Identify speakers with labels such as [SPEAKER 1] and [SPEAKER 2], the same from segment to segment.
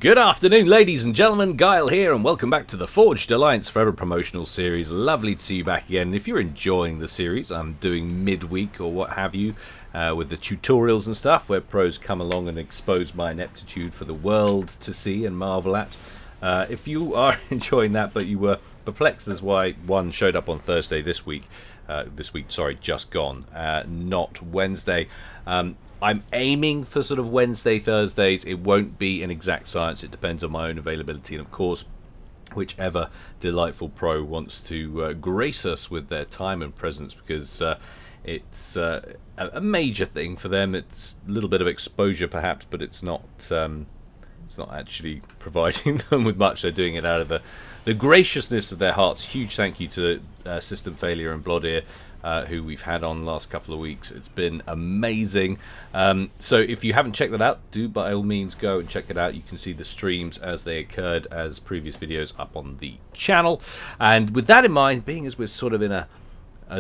[SPEAKER 1] Good afternoon, ladies and gentlemen. Guile here, and welcome back to the Forged Alliance Forever promotional series. Lovely to see you back again. If you're enjoying the series, I'm doing midweek or what have you with the tutorials and stuff, where pros come along and expose my ineptitude for the world to see and marvel at. If you are enjoying that, but you were perplexed as why one showed up on Thursday this week, just gone, not Wednesday. I'm aiming for sort of Wednesday, Thursdays. It won't be an exact science. It depends on my own availability. And, of course, whichever delightful pro wants to grace us with their time and presence, because it's a major thing for them. It's a little bit of exposure, perhaps, but it's not actually providing them with much. They're doing it out of the graciousness of their hearts. Huge thank you to System Failure and Blodear, who we've had on the last couple of weeks. It's been amazing. So if you haven't checked that out, do by all means go and check it out. You can see the streams as they occurred as previous videos up on the channel. And with that in mind, being as we're sort of in a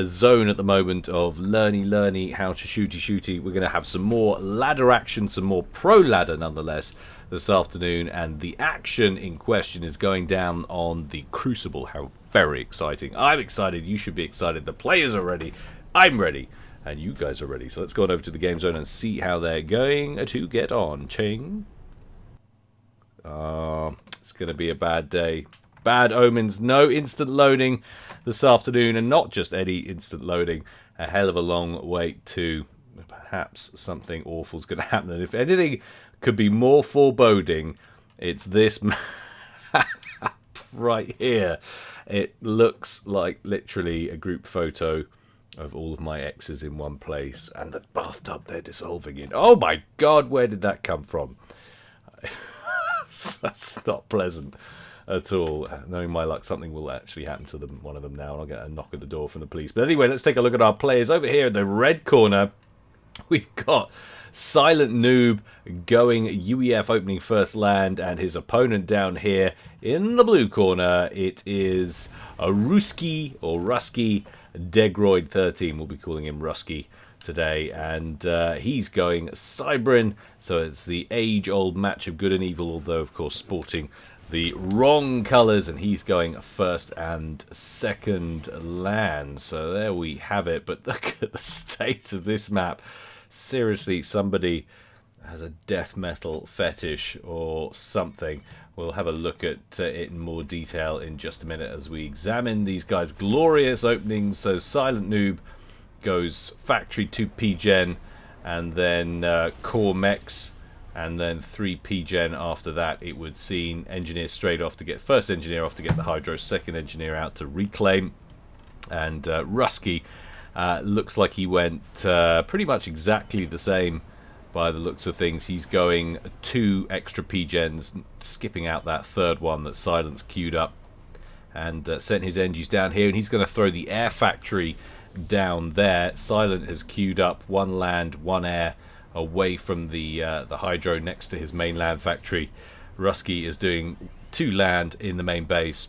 [SPEAKER 1] zone at the moment of learny how to shooty, we're going to have some more ladder action, some more pro ladder nonetheless this afternoon, and the action in question is going down on the Crucible. How very exciting. I'm excited, you should be excited, the players are ready, I'm ready, and you guys are ready. So let's go on over to the game zone and see how they're going to get on. Ching. It's going to be a bad day. Bad omens. No instant loading this afternoon, and not just any instant loading. A hell of a long wait to perhaps something awful's going to happen. And if anything could be more foreboding, it's this map right here. It looks like literally a group photo of all of my exes in one place, and the bathtub they're dissolving in. Oh my god, where did that come from? That's not pleasant at all. Knowing my luck, something will actually happen to them, one of them now, and I'll get a knock at the door from the police. But anyway, let's take a look at our players. Over here in the red corner, we've got silentNoob going UEF, opening first land, and his opponent down here in the blue corner, it is a RUSKIY or RUSKIY DEGROID 13. We'll be calling him RUSKIY today, and he's going Cybrin, so it's the age-old match of good and evil, although of course sporting the wrong colours, and he's going first and second land. So there we have it. But look at the state of this map. Seriously, somebody has a death metal fetish or something. We'll have a look at it in more detail in just a minute as we examine these guys' glorious openings. So silentNoob goes factory 2 P-Gen, and then core mechs, and then 3 P-Gen after that. It would seem engineer straight off to get first engineer off to get the hydro, second engineer out to reclaim. And RUSKIY looks like he went pretty much exactly the same by the looks of things. He's going 2 extra P-Gens, skipping out that third one that Silent's queued up, and sent his engies down here, and he's going to throw the air factory down there. Silent has queued up 1 land, 1 air away from the hydro next to his main land factory. RUSKIY is doing 2 land in the main base,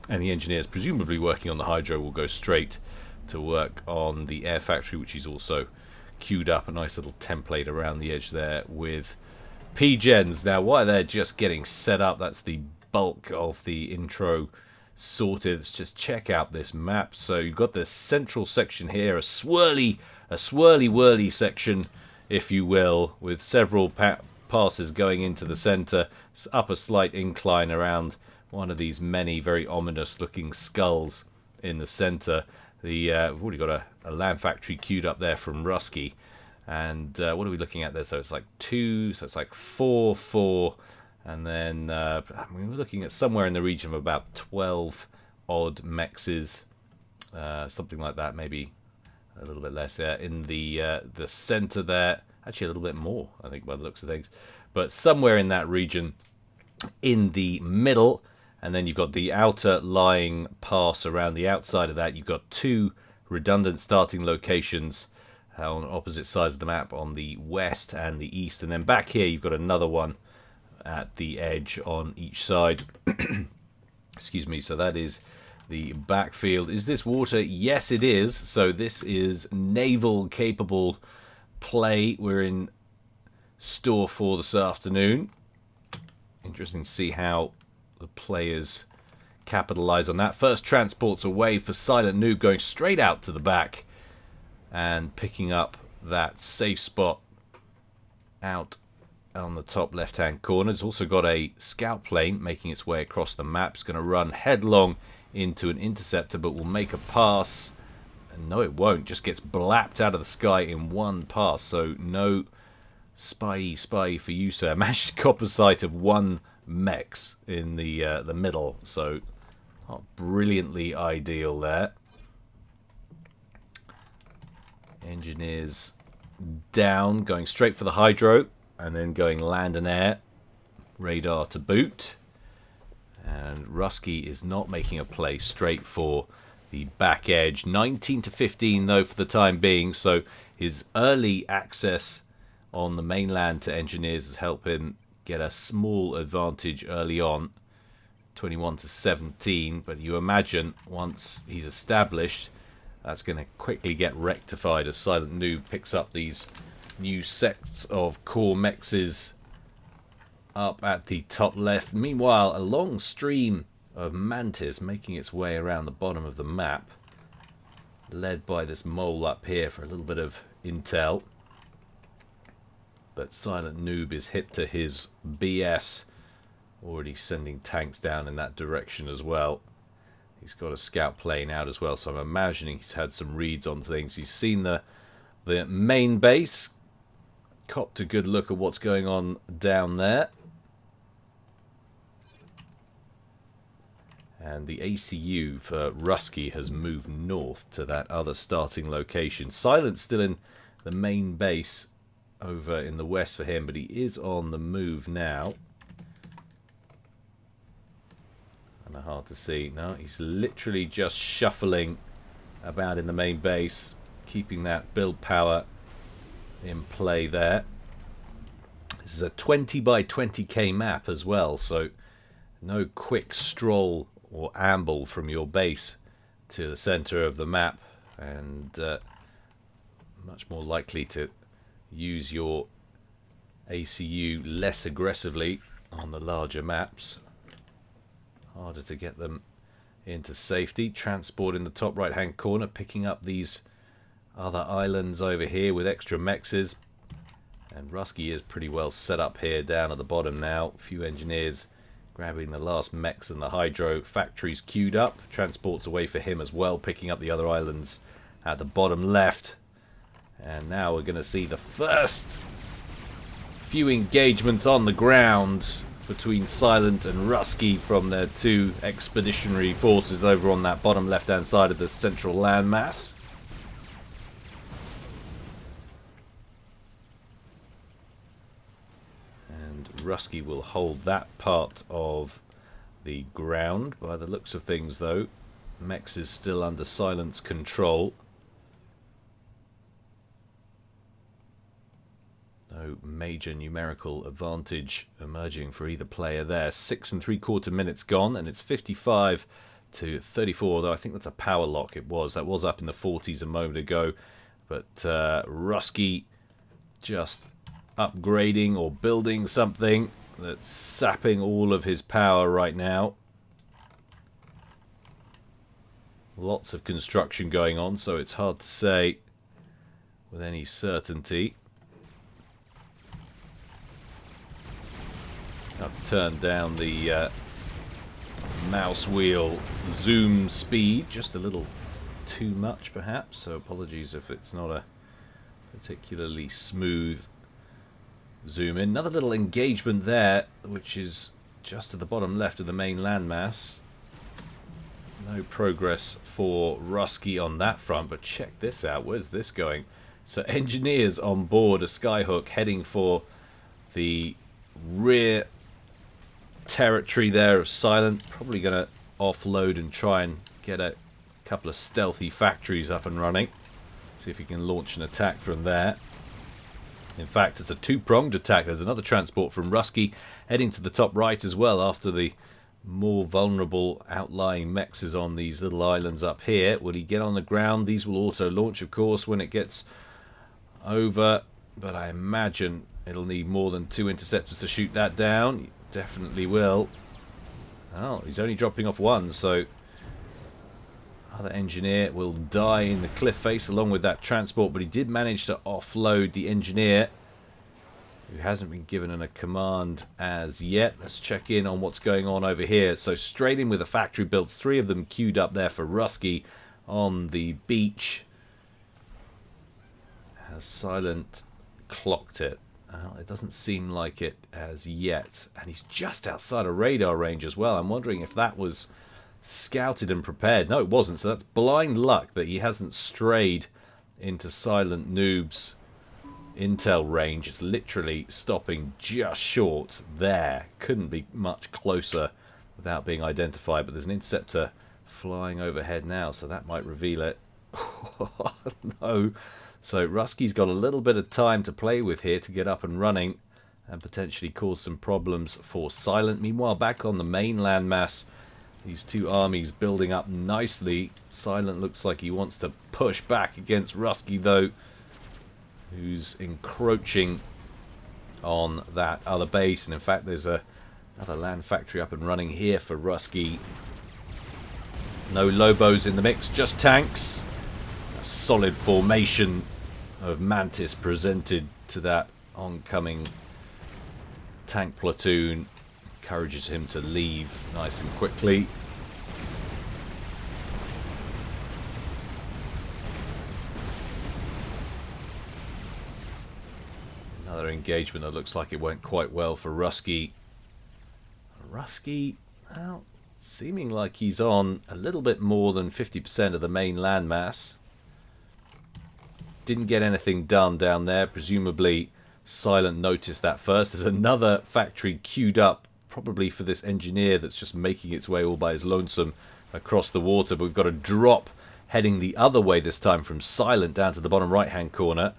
[SPEAKER 1] and the engineers presumably working on the hydro will go straight to work on the air factory, which he's also queued up. A nice little template around the edge there with P-Gens. Now while they're just getting set up, that's the bulk of the intro sorted. Let's just check out this map. So you've got this central section here, a swirly whirly section, if you will, with several passes going into the center. It's up a slight incline around one of these many very ominous looking skulls in the center. We've already got a land factory queued up there from RUSKIY, and what are we looking at there? So it's like 2, so it's like 4, and then we're looking at somewhere in the region of about 12 odd mexes, something like that, maybe a little bit less in the center there. Actually a little bit more, I think, by the looks of things, but somewhere in that region in the middle. And then you've got the outer lying pass around the outside of that. You've got 2 redundant starting locations on opposite sides of the map, on the west and the east. And then back here you've got another one at the edge on each side. Excuse me. So that is the backfield. Is this water? Yes, it is. So this is naval capable play we're in store for this afternoon. Interesting to see how the players capitalize on that. First transport's away for silentNoob, going straight out to the back and picking up that safe spot out on the top left-hand corner. It's also got a scout plane making its way across the map. It's going to run headlong into an interceptor, but will make a pass. And no, it won't. Just gets blapped out of the sky in one pass. So no spy for you, sir. Managed to cop a sight of one mechs in the middle. So not brilliantly ideal there. Engineers down, going straight for the hydro, and then going land and air. Radar to boot. And RUSKIY is not making a play straight for the back edge. 19 to 15 though for the time being, so his early access on the mainland to engineers has helped him get a small advantage early on. 21 to 17, but you imagine once he's established, that's going to quickly get rectified as silentNoob picks up these new sets of core mexes up at the top left. Meanwhile, a long stream of mantis making its way around the bottom of the map, led by this mole up here for a little bit of intel. But silentNoob is hip to his BS, already sending tanks down in that direction as well. He's got a scout plane out as well, so I'm imagining he's had some reads on things. He's seen the main base, copped a good look at what's going on down there. And the ACU for RUSKIY has moved north to that other starting location. Silent's still in the main base over in the west for him, but he is on the move now. Kind of hard to see. No, he's literally just shuffling about in the main base, keeping that build power in play there. This is a 20 by 20k map as well, so no quick stroll or amble from your base to the center of the map, and much more likely to use your ACU less aggressively on the larger maps. Harder to get them into safety. Transport in the top right hand corner, picking up these other islands over here with extra mexes. And RUSKIY is pretty well set up here down at the bottom now. A few engineers grabbing the last mechs and the hydro. Factories queued up. Transport's away for him as well, picking up the other islands at the bottom left. And now we're going to see the first few engagements on the ground between Silent and RUSKIY from their two expeditionary forces over on that bottom left hand side of the central landmass. And RUSKIY will hold that part of the ground. By the looks of things though, Mex is still under Silent's control. No major numerical advantage emerging for either player there. 6 3/4 minutes gone, and it's 55 to 34, though I think that's a power lock. That was up in the 40s a moment ago, but RUSKIY just upgrading or building something that's sapping all of his power right now. Lots of construction going on, so it's hard to say with any certainty. I've turned down the mouse wheel zoom speed just a little too much perhaps, so apologies if it's not a particularly smooth zoom in. Another little engagement there, which is just at the bottom left of the main landmass. No progress for RUSKIY on that front, but check this out. Where's this going? So engineers on board a skyhook heading for the rear territory there of Silent. Probably going to offload and try and get a couple of stealthy factories up and running. See if he can launch an attack from there. In fact, it's a two-pronged attack. There's another transport from RUSKIY heading to the top right as well after the more vulnerable outlying mechs is on these little islands up here. Will he get on the ground? These will auto-launch, of course, when it gets over, but I imagine it'll need more than 2 interceptors to shoot that down. definitely will. Oh, he's only dropping off one, so other engineer will die in the cliff face along with that transport, but he did manage to offload the engineer, who hasn't been given a command as yet. Let's check in on what's going on over here. So straight in with the factory builds, 3 of them queued up there for RUSKIY on the beach. Has Silent clocked it? Well, it doesn't seem like it as yet. And he's just outside of radar range as well. I'm wondering if that was scouted and prepared. No, it wasn't. So that's blind luck that he hasn't strayed into silentNoob's intel range. It's literally stopping just short there. Couldn't be much closer without being identified. But there's an interceptor flying overhead now, so that might reveal it. No. So RUSKIY's got a little bit of time to play with here to get up and running and potentially cause some problems for Silent. Meanwhile, back on the main landmass, these 2 armies building up nicely. Silent looks like he wants to push back against RUSKIY, though, who's encroaching on that other base. And in fact, there's another land factory up and running here for RUSKIY. No Lobos in the mix, just tanks. A solid formation of Mantis presented to that oncoming tank platoon. Encourages him to leave nice and quickly. Another engagement that looks like it went quite well for RUSKIY. RUSKIY, well, seeming like he's on a little bit more than 50% of the main landmass. Didn't get anything done down there. Presumably Silent noticed that first. There's another factory queued up, probably for this engineer that's just making its way all by his lonesome across the water. But we've got a drop heading the other way this time from Silent down to the bottom right hand corner.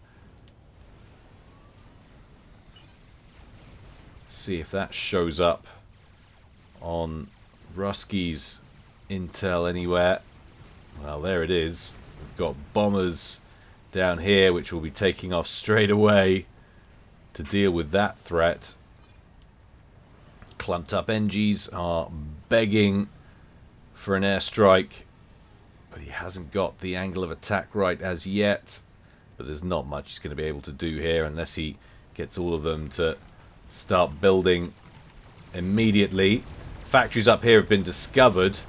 [SPEAKER 1] See if that shows up on RUSKIY's intel anywhere. Well, there it is. We've got bombers down here which will be taking off straight away to deal with that threat. Clumped up NGs are begging for an airstrike, but he hasn't got the angle of attack right as yet. But there's not much he's going to be able to do here unless he gets all of them to start building immediately. Factories up here have been discovered.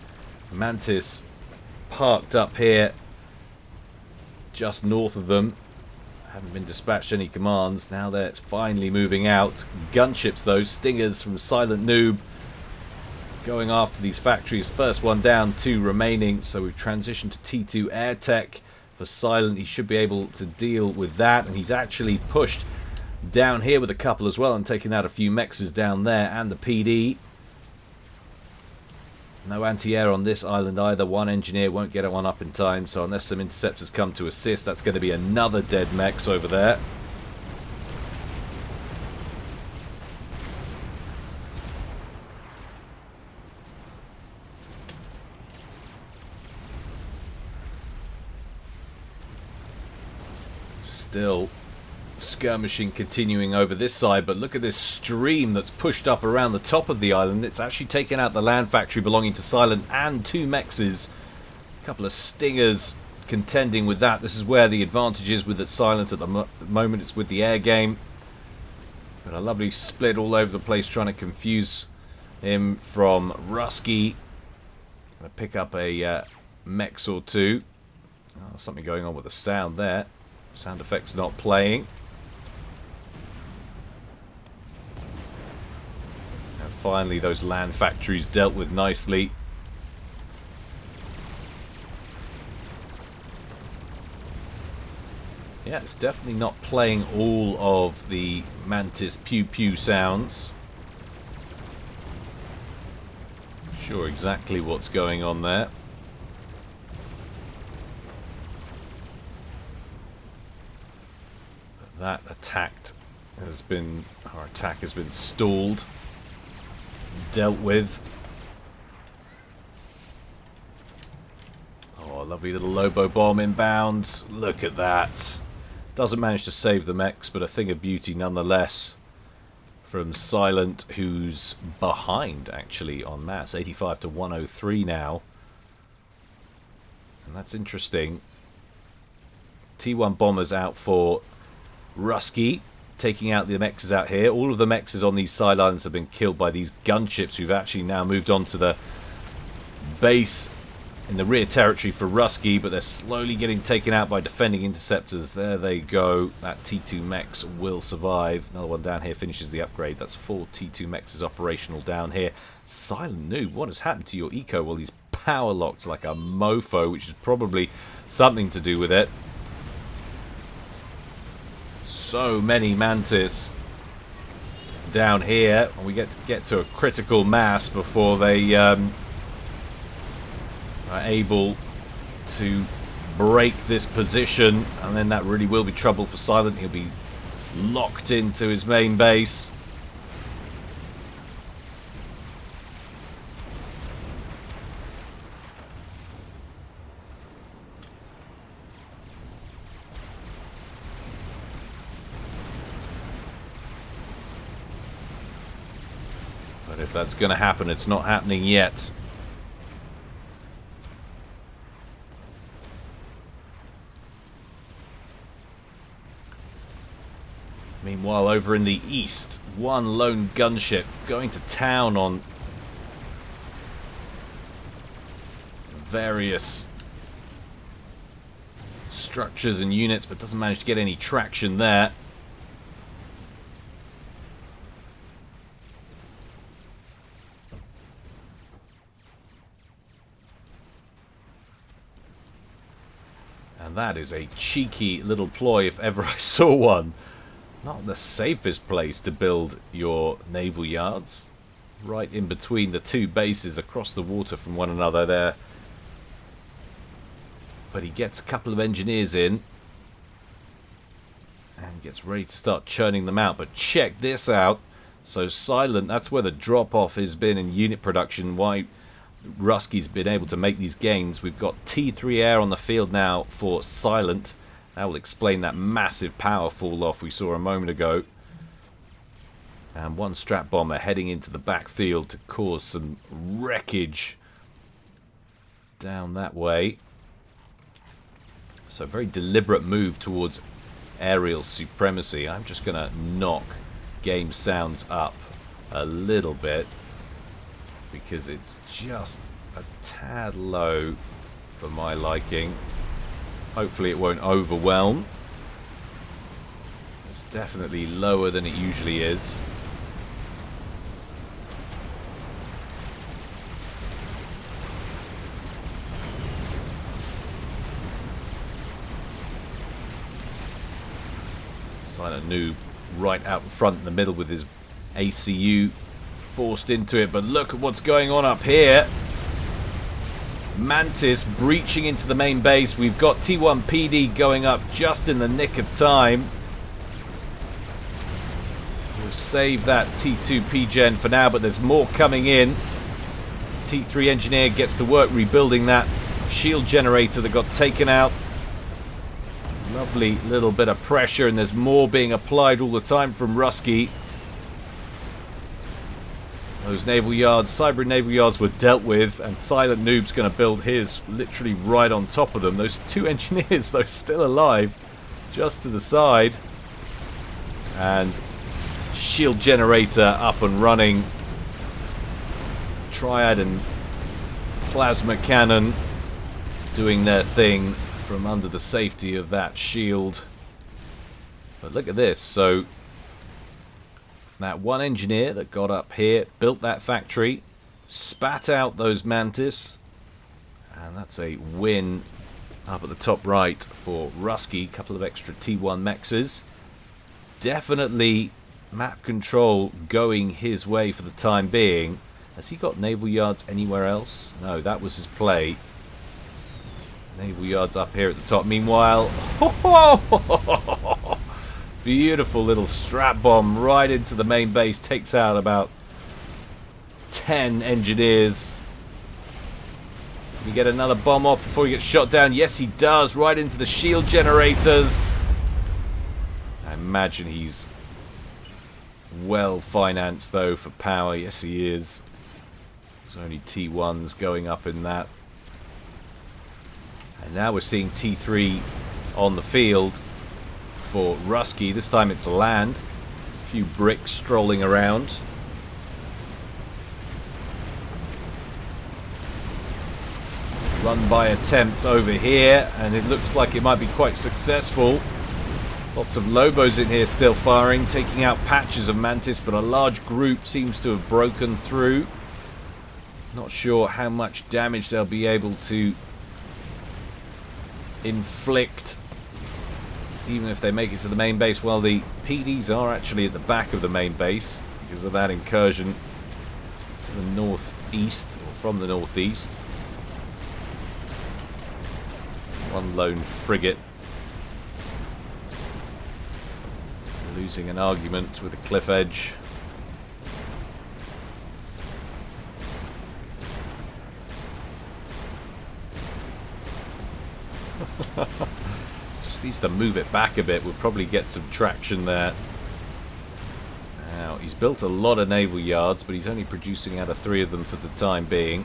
[SPEAKER 1] Mantis parked up here just north of them. Haven't been dispatched any commands. Now they're finally moving out. Gunships though, Stingers from silentNoob going after these factories. First one down, 2 remaining. So we've transitioned to T2 air tech for Silent. He should be able to deal with that, and he's actually pushed down here with a couple as well and taking out a few mexes down there and the PD. No anti-air on this island either. One engineer won't get one up in time, so unless some interceptors come to assist, that's going to be another dead mex over there. Still skirmishing continuing over this side, but look at this stream that's pushed up around the top of the island. It's actually taken out the land factory belonging to Silent and 2 mexes. A couple of Stingers contending with that. This is where the advantage is with it Silent at the moment. It's with the air game. But a lovely split all over the place trying to confuse him from RUSKIY. Gonna pick up a mex or 2. Oh, something going on with the sound there. Sound effects not playing. And finally those land factories dealt with nicely. Yeah, it's definitely not playing all of the Mantis pew pew sounds. Sure exactly what's going on there. That attack has been stalled, dealt with. Oh, lovely little Lobo bomb inbound. Look at that. Doesn't manage to save the mechs, but a thing of beauty nonetheless from Silent, who's behind, actually, on mass. 85 to 103 now. And that's interesting. T1 bombers out for RUSKIY, taking out the mexes out here. All of the mexes on these side islands have been killed by these gunships who've actually now moved on to the base in the rear territory for RUSKIY, but they're slowly getting taken out by defending interceptors. There they go. That T2 mechs will survive. Another one down here finishes the upgrade. That's 4 T2 mechs operational down here. silentNoob, what has happened to your eco? Well, he's power locked like a mofo, which is probably something to do with it. So many Mantis down here, and we get to a critical mass before they are able to break this position, and then that really will be trouble for Silent. He'll be locked into his main base. But if that's going to happen, it's not happening yet. Meanwhile, over in the east, one lone gunship going to town on various structures and units, but doesn't manage to get any traction there. And that is a cheeky little ploy if ever I saw one. Not the safest place to build your naval yards. Right in between the two bases across the water from one another there. But he gets a couple of engineers in. And gets ready to start churning them out. But check this out. So Silent, that's where the drop-off has been in unit production. Why RUSKIY's been able to make these gains. We've got T3 air on the field now for Silent. That will explain that massive power fall off we saw a moment ago. And one strap bomber heading into the backfield to cause some wreckage down that way. So a very deliberate move towards aerial supremacy. I'm just going to knock game sounds up a little bit, because it's just a tad low for my liking. Hopefully it won't overwhelm. It's definitely lower than it usually is. silentNoob right out in front in the middle with his ACU forced into it, but look at what's going on up here. Mantis breaching into the main base. We've got T1 PD going up just in the nick of time. We'll save that T2 PGen for now, but there's more coming in. T3 engineer gets to work rebuilding that shield generator that got taken out. Lovely little bit of pressure, and there's more being applied all the time from RUSKIY. Those naval yards, cyber naval yards were dealt with, and silentNoob's going to build his literally right on top of them. Those two engineers, though, still alive, just to the side. And shield generator up and running. Triad and plasma cannon doing their thing from under the safety of that shield. But look at this. So that one engineer that got up here, built that factory, spat out those Mantis, and that's a win up at the top right for RUSKIY. Couple of extra T1 mexes. Definitely map control going his way for the time being. Has he got naval yards anywhere else? No, that was his play. Naval yards up here at the top. Meanwhile, beautiful little strap bomb right into the main base. Takes out about 10 engineers. Can he get another bomb off before he gets shot down? Yes, he does. Right into the shield generators. I imagine he's well financed though for power. Yes, he is. There's only T1s going up in that. And now we're seeing T3 on the field for RUSKIY. This time it's land. A few bricks strolling around. Run by attempt over here, and it looks like it might be quite successful. Lots of Lobos in here still firing, taking out patches of Mantis, but a large group seems to have broken through. Not sure how much damage they'll be able to inflict, even if they make it to the main base. Well, the PDs are actually at the back of the main base because of that incursion to the northeast, or from the northeast. One lone frigate losing an argument with a cliff edge. Just needs to move it back a bit. We'll probably get some traction there. Now, he's built a lot of naval yards, but he's only producing out of 3 of them for the time being.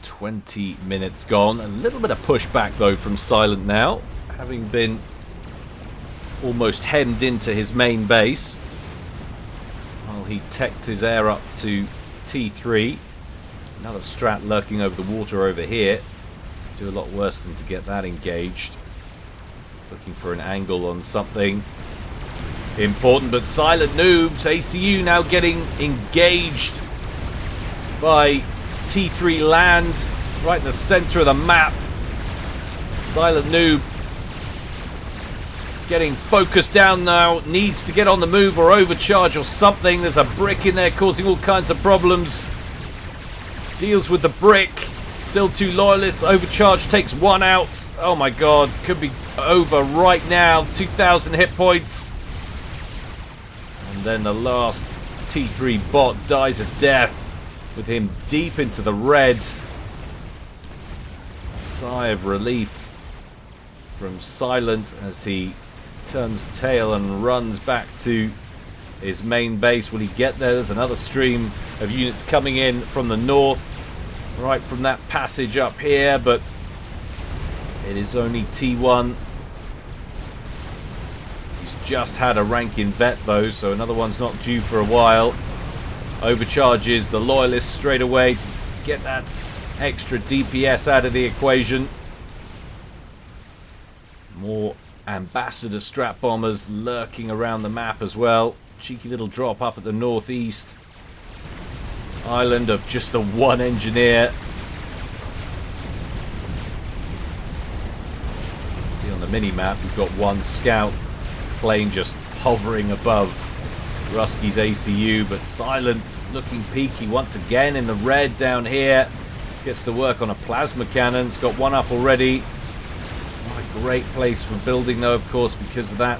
[SPEAKER 1] "20 minutes gone. A little bit of pushback though from Silent now, having been almost hemmed into his main base while he teched his air up to T3. Another strat lurking over the water over here. Do a lot worse than to get that engaged. Looking for an angle on something important, but silentNoob's ACU now getting engaged by T3 land right in the center of the map. silentNoob getting focused down now, needs to get on the move or overcharge or something. There's a brick in there causing all kinds of problems. Deals with the brick, still 2 loyalists. Overcharge takes 1 out. Oh my god, could be over right now. 2,000 hit points, and then the last T3 bot dies a death with him deep into the red. Sigh of relief from Silent as he turns tail and runs back to his main base. Will he get there? There's another stream of units coming in from the north, right from that passage up here, but it is only T1. He's just had a rank in vet though, so another one's not due for a while. Overcharges the loyalists straight away to get that extra DPS out of the equation. More ambassador strap bombers lurking around the map as well. Cheeky little drop up at the northeast. Island of just the 1 engineer. See on the mini map you've got 1 scout plane just hovering above RUSKIY's ACU, but Silent looking peaky once again in the red down here. Gets to work on a plasma cannon. It's got 1 up already. Not a great place for building though, of course, because of that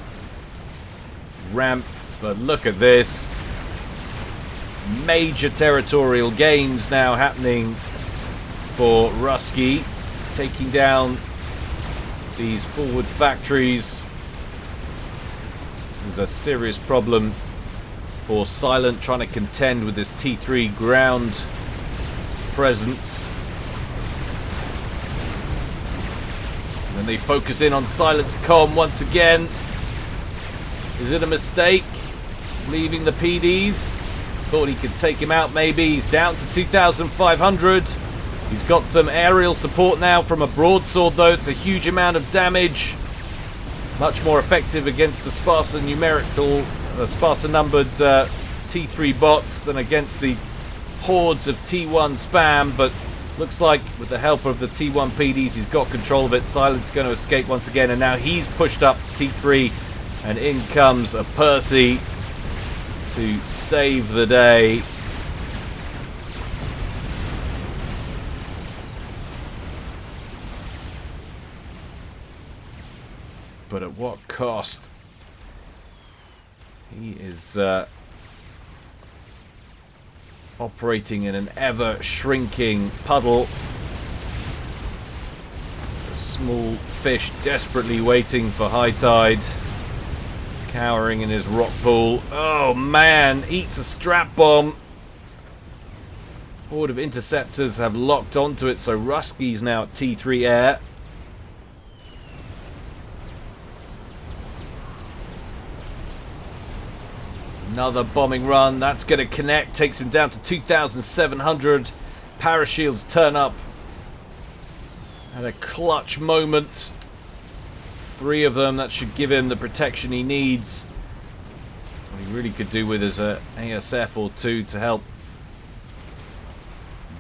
[SPEAKER 1] ramp. But look at this. Major territorial gains now happening for RUSKIY. Taking down these forward factories. This is a serious problem for Silent, trying to contend with this T3 ground presence. And then they focus in on Silent's comm once again. Is it a mistake leaving the PDs? Thought he could take him out maybe. He's down to 2,500. He's got some aerial support now from a broadsword though. It's a huge amount of damage. Much more effective against the sparser numbered T3 bots than against the hordes of T1 spam, but looks like with the help of the T1 PDs he's got control of it. Silent's going to escape once again, and now he's pushed up T3, and in comes a Percy to save the day. But at what cost? He is operating in an ever-shrinking puddle. Small fish desperately waiting for high tide. Cowering in his rock pool. Oh man, eats a strap bomb. Horde of interceptors have locked onto it, so RUSKIY's now at T3 air. Another bombing run. That's going to connect. Takes him down to 2,700. Parashields turn up at a clutch moment. 3 of them. That should give him the protection he needs. What he really could do with is a ASF or 2 to help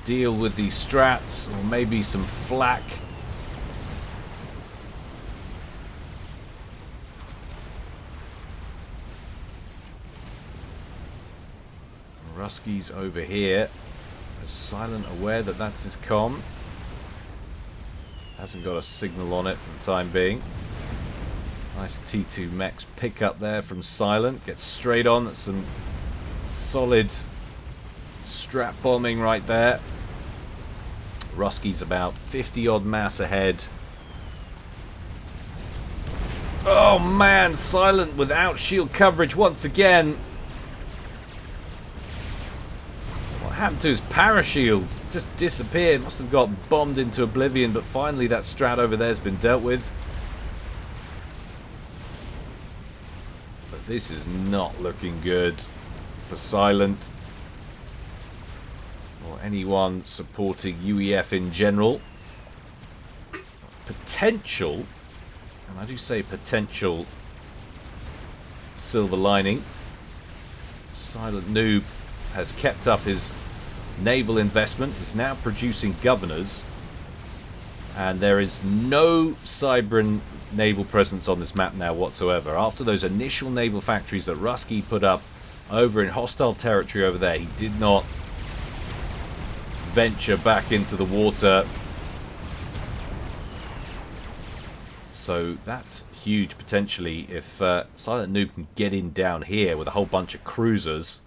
[SPEAKER 1] deal with these strats, or maybe some flak. RUSKIY's over here. Is Silent aware that that's his comm? Hasn't got a signal on it for the time being. Nice T2 mechs pick up there from Silent. Gets straight on. That's some solid strap bombing right there. RUSKIY's about 50 odd mass ahead. Oh man, Silent without shield coverage once again. What happened to his parashields? Just disappeared. Must have got bombed into oblivion, but finally that strat over there has been dealt with. But this is not looking good for Silent, or anyone supporting UEF in general. Potential, and I do say potential, silver lining. silentNoob has kept up his naval investment. He's now producing governors, and there is no Cybran naval presence on this map now whatsoever. After those initial naval factories that RUSKIY put up over in hostile territory over there, he did not venture back into the water. So that's huge potentially. If silentNoob can get in down here with a whole bunch of cruisers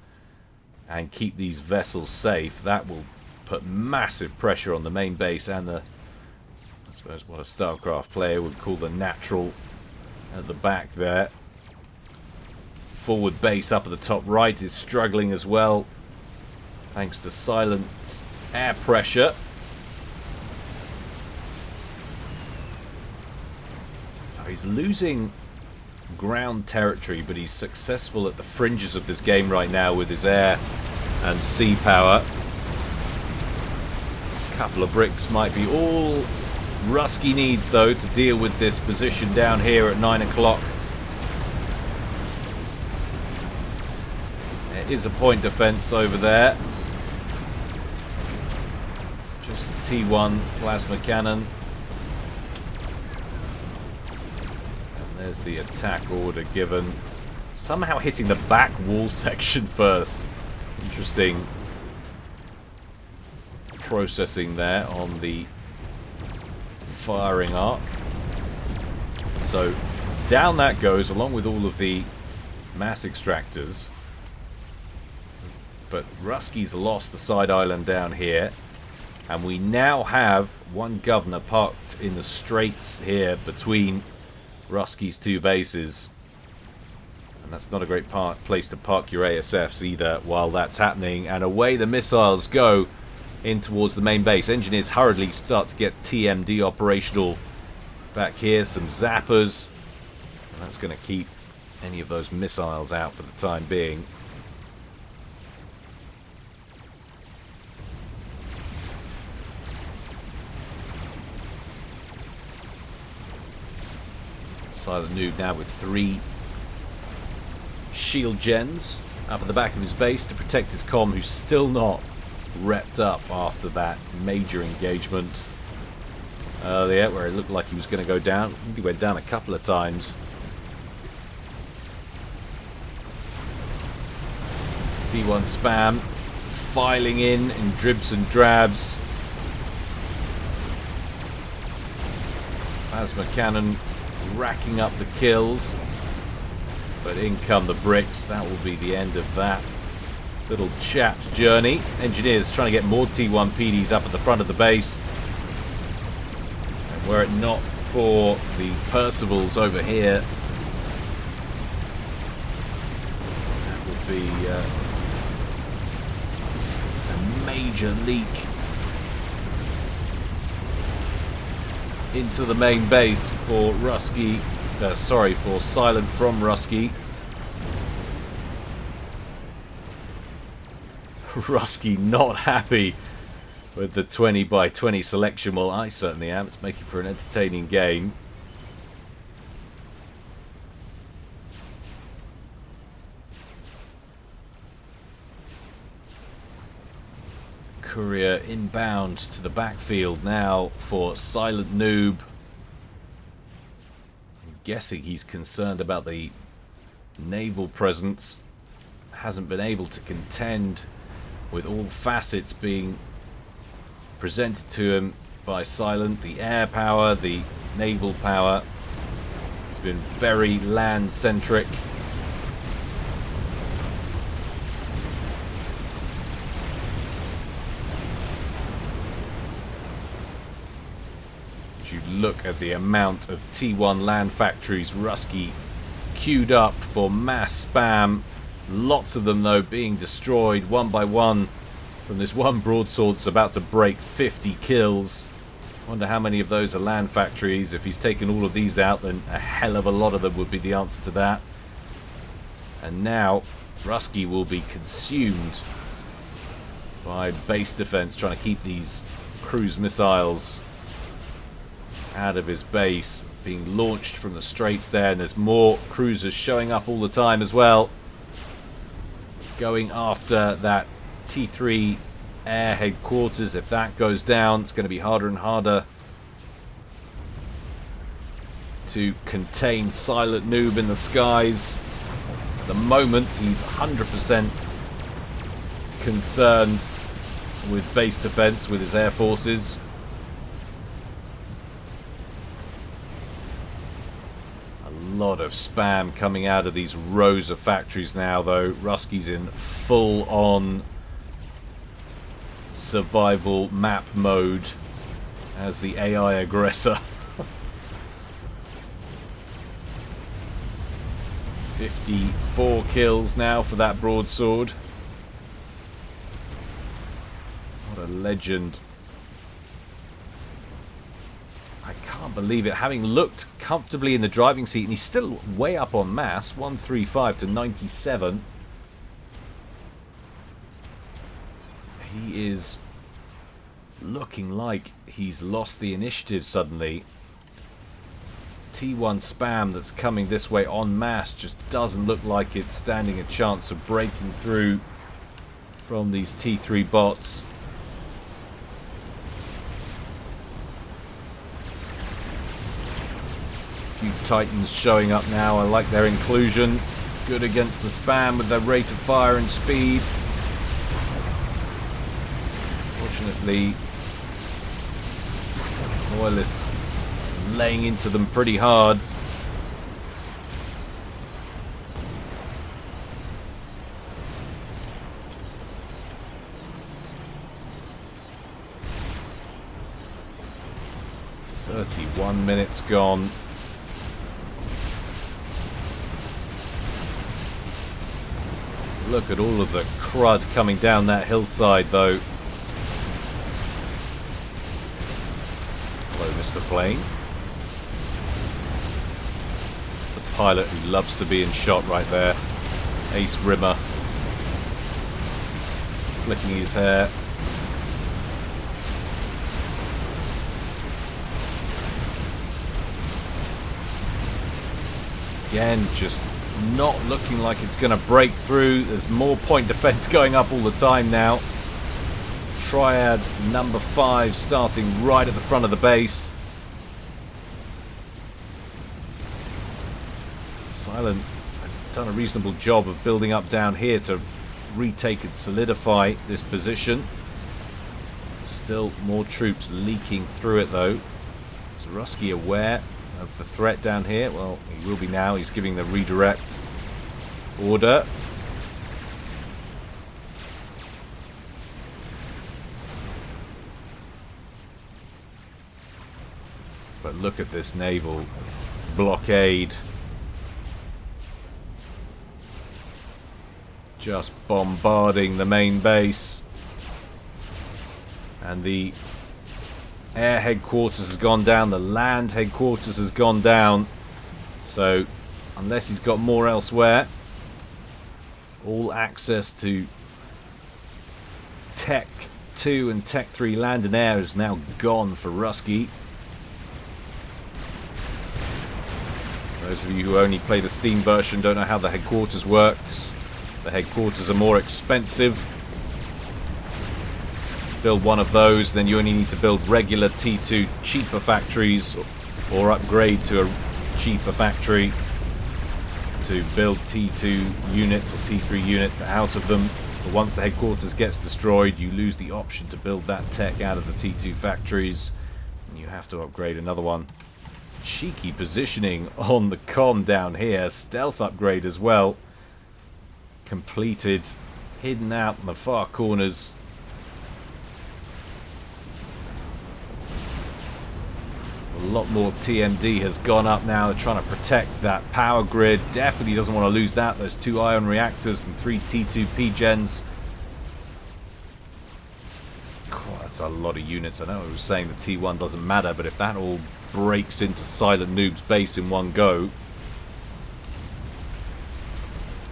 [SPEAKER 1] and keep these vessels safe, that will put massive pressure on the main base and the, I suppose what a StarCraft player would call the natural at the back there. Forward base up at the top right is struggling as well, thanks to Silent's air pressure. So he's losing ground territory, but he's successful at the fringes of this game right now with his air and sea power. A couple of bricks might be all RUSKIY needs, though, to deal with this position down here at 9 o'clock. There is a point defense over there. Just T1 plasma cannon. And there's the attack order given. Somehow hitting the back wall section first. Interesting processing there on the firing arc. So down that goes, along with all of the mass extractors. But RUSKIY's lost the side island down here. And we now have one governor parked in the straits here between RUSKIY's 2 bases. And that's not a great place to park your ASFs either while that's happening. And away the missiles go in towards the main base. Engineers hurriedly start to get TMD operational back here. Some zappers. And that's going to keep any of those missiles out for the time being. silentNoob now with 3 shield gens up at the back of his base to protect his comm, who's still not repped up after that major engagement earlier, where it looked like he was going to go down. He went down a couple of times. T1 spam filing in dribs and drabs. Plasma cannon racking up the kills, but in come the bricks. That will be the end of that little chap's journey. Engineers trying to get more T1 PDs up at the front of the base. Were it not for the Percivals over here, that would be a major leak into the main base for RUSKIY. Sorry, for Silent from RUSKIY. RUSKIY not happy with the 20 by 20 selection. Well, I certainly am. It's making for an entertaining game. Courier inbound to the backfield now for silentNoob. I'm guessing he's concerned about the naval presence. Hasn't been able to contend with all facets being presented to him by Silent. The air power, the naval power. He's been very land-centric. As you look at the amount of T1 land factories RUSKIY queued up for mass spam. Lots of them, though, being destroyed one by one from this one broadsword that's about to break 50 kills. Wonder how many of those are land factories. If he's taken all of these out, then a hell of a lot of them would be the answer to that. And now RUSKIY will be consumed by base defense, trying to keep these cruise missiles out of his base, being launched from the straits there, and there's more cruisers showing up all the time as well, going after that T3 air headquarters. If that goes down, it's going to be harder and harder to contain silentNoob in the skies. At the moment, he's 100% concerned with base defense with his air forces. A lot of spam coming out of these rows of factories now, though. RUSKIY's in full-on survival map mode as the AI aggressor. 54 kills now for that broadsword. What a legend. I can't believe it. Having looked comfortably in the driving seat, and he's still way up on mass, 135 to 97. He is looking like he's lost the initiative suddenly. T1 spam that's coming this way en masse just doesn't look like it's standing a chance of breaking through from these T3 bots. A few Titans showing up now. I like their inclusion. Good against the spam with their rate of fire and speed. Fortunately, Loyalists laying into them pretty hard. "31 minutes gone. Look at all of the crud coming down that hillside, though. Hello, Mr. Plane. It's a pilot who loves to be in shot right there. Ace Rimmer. Flicking his hair. Again, just not looking like it's going to break through. There's more point defense going up all the time now. Triad number 5 starting right at the front of the base. Silent have done a reasonable job of building up down here to retake and solidify this position. Still more troops leaking through it, though. Is RUSKIY aware of the threat down here? Well, he will be now. He's giving the redirect order. But look at this naval blockade. Just bombarding the main base. And the air headquarters has gone down. The land headquarters has gone down. So, unless he's got more elsewhere, all access to Tech 2 and Tech 3 land and air is now gone for RUSKIY. Those of you who only play the Steam version don't know how the headquarters works. The headquarters are more expensive. Build one of those, then you only need to build regular T2 cheaper factories or upgrade to a cheaper factory to build T2 units or T3 units out of them. But once the headquarters gets destroyed, you lose the option to build that tech out of the T2 factories, and you have to upgrade another one. Cheeky positioning on the comm down here. Stealth upgrade as well. Completed. Hidden out in the far corners. A lot more TMD has gone up now. They're trying to protect that power grid. Definitely doesn't want to lose that. Those 2 ion reactors and 3 T2 P-gens. That's a lot of units. I know I was saying the T1 doesn't matter, but if that all breaks into silentNoob's base in one go,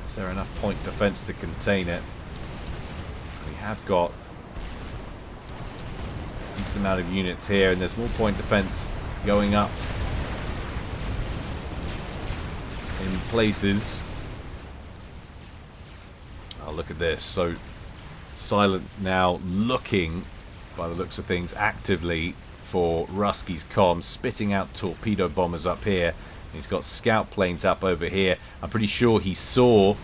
[SPEAKER 1] is there enough point defense to contain it? We have got a decent amount of units here, and there's more point defense going up in places. Oh, look at this. So Silent now looking, by the looks of things, actively for RUSKIY's comms, spitting out torpedo bombers up here. He's got scout planes up over here. I'm pretty sure he saw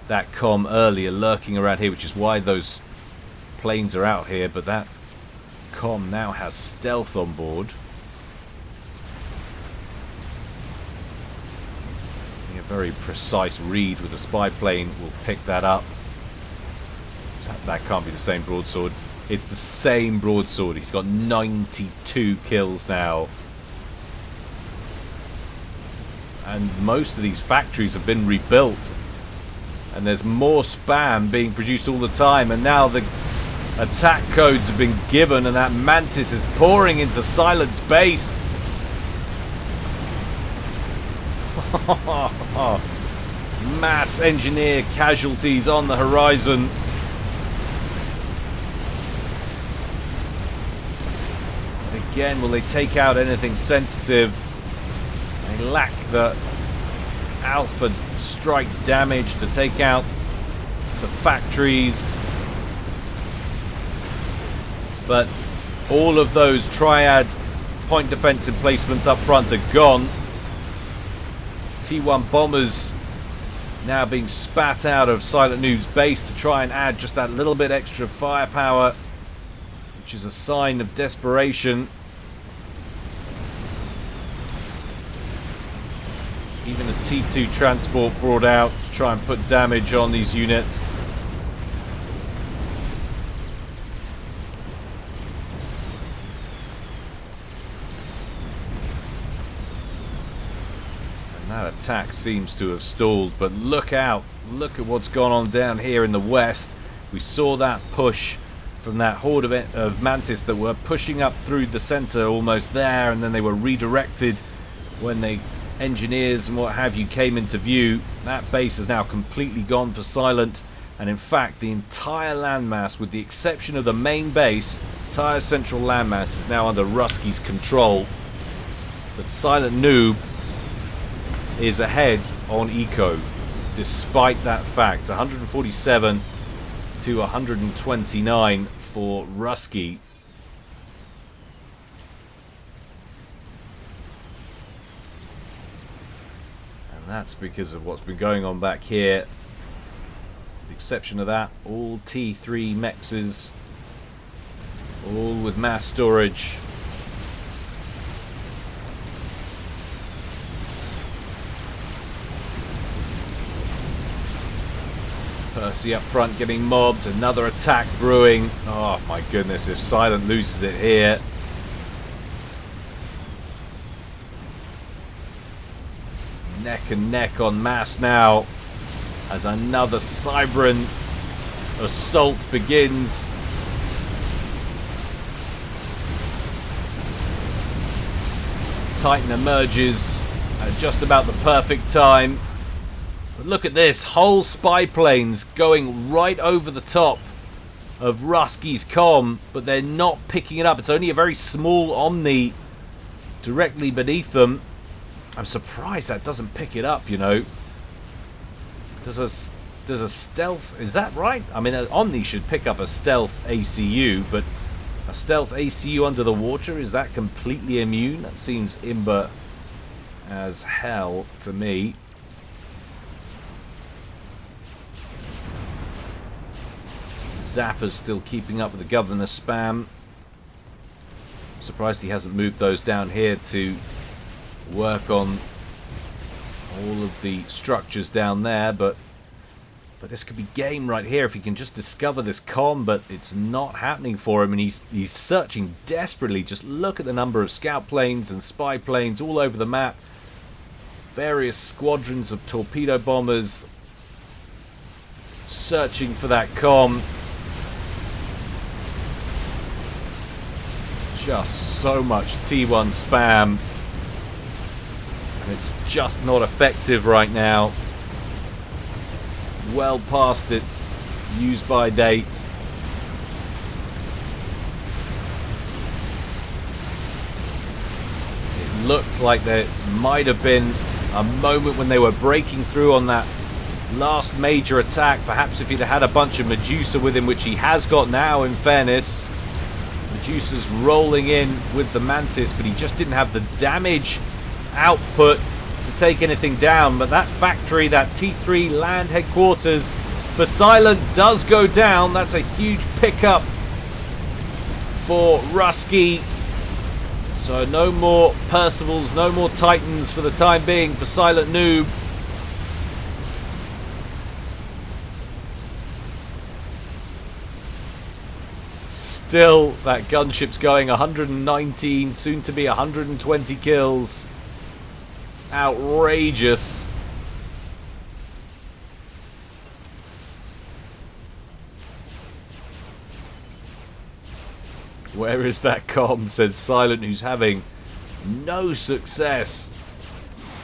[SPEAKER 1] that comm earlier lurking around here, which is why those planes are out here. But that comm now has stealth on board. A very precise read with a spy plane will pick that up. That can't be the same broadsword. It's the same broadsword. He's got 92 kills now. And most of these factories have been rebuilt. And there's more spam being produced all the time. And now the attack codes have been given, and that Mantis is pouring into Silent's base. Mass engineer casualties on the horizon. Again, will they take out anything sensitive? They lack the alpha strike damage to take out the factories. But all of those triad point defense emplacements up front are gone. T1 bombers now being spat out of silentNoob's base to try and add just that little bit extra firepower, which is a sign of desperation. Even a T2 transport brought out to try and put damage on these units. And that attack seems to have stalled, but look out. Look at what's gone on down here in the west. We saw that push from that horde of Mantis that were pushing up through the center almost there, and then they were redirected when they engineers and what have you came into view. That base is now completely gone for Silent, and in fact the entire landmass, with the exception of the main base, entire central landmass is now under RUSKIY's control. But silentNoob is ahead on eco despite that fact. 147 to 129 for RUSKIY. That's because of what's been going on back here. With the exception of that, all T3 mexes, all with mass storage. Percy up front getting mobbed, another attack brewing. Oh my goodness, if Silent loses it here, neck and neck on mass now as another Cybran assault begins. Titan emerges at just about the perfect time. But look at this, whole spy planes going right over the top of RUSKIY's comm, but they're not picking it up. It's only a very small Omni directly beneath them. I'm surprised that doesn't pick it up, you know. Does a stealth, is that right? I mean, an Omni should pick up a stealth ACU, but a stealth ACU under the water, is that completely immune? That seems imber as hell to me. Zappa's still keeping up with the Governor spam. I'm surprised he hasn't moved those down here to work on all of the structures down there, but this could be game right here if he can just discover this comm, but it's not happening for him, and he's searching desperately. Just look at the number of scout planes and spy planes all over the map. Various squadrons of torpedo bombers searching for that comm. Just so much T1 spam, and it's just not effective right now. Well past its use by date. It looked like there might have been a moment when they were breaking through on that last major attack. Perhaps if he'd had a bunch of Medusa with him, which he has got now, in fairness. Medusa's rolling in with the Mantis, but he just didn't have the damage output to take anything down. But that factory, that T3 land headquarters for Silent does go down. That's a huge pickup for RUSKIY. So no more Percivals, no more Titans for the time being for silentNoob. Still, that gunship's going 119, soon to be 120 kills. Outrageous. Where is that comm? Says Silent, who's having no success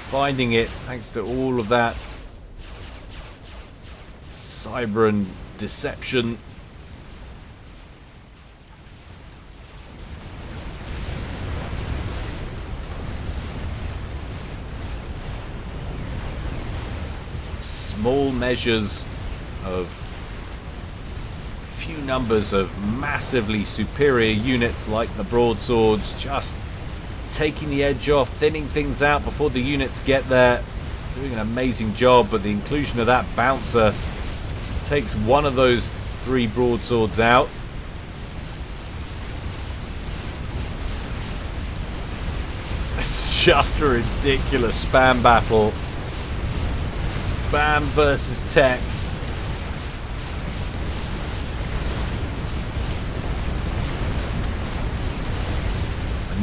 [SPEAKER 1] finding it, thanks to all of that Cybran deception. Small measures of few numbers of massively superior units like the broadswords, just taking the edge off, thinning things out before the units get there, doing an amazing job. But the inclusion of that bouncer takes one of those three broadswords out. It's just a ridiculous spam battle. Spam versus tech.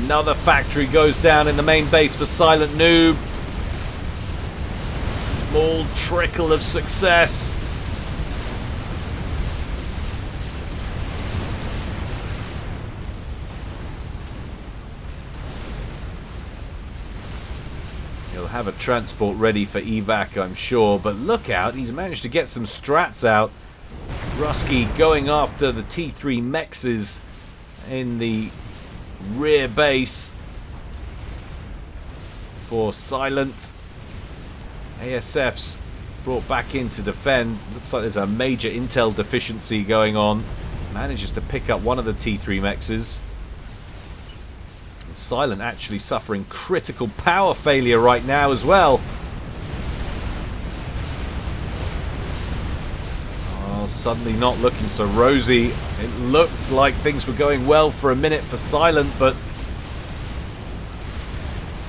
[SPEAKER 1] Another factory goes down in the main base for silentNoob. Small trickle of success. He'll have a transport ready for evac, I'm sure, but look out, he's managed to get some strats out. RUSKIY going after the T3 mexes in the rear base for Silent. ASF's brought back in to defend. Looks like there's a major intel deficiency going on. Manages to pick up one of the T3 mexes. And Silent actually suffering critical power failure right now as well. Oh, suddenly not looking so rosy. It looked like things were going well for a minute for Silent, but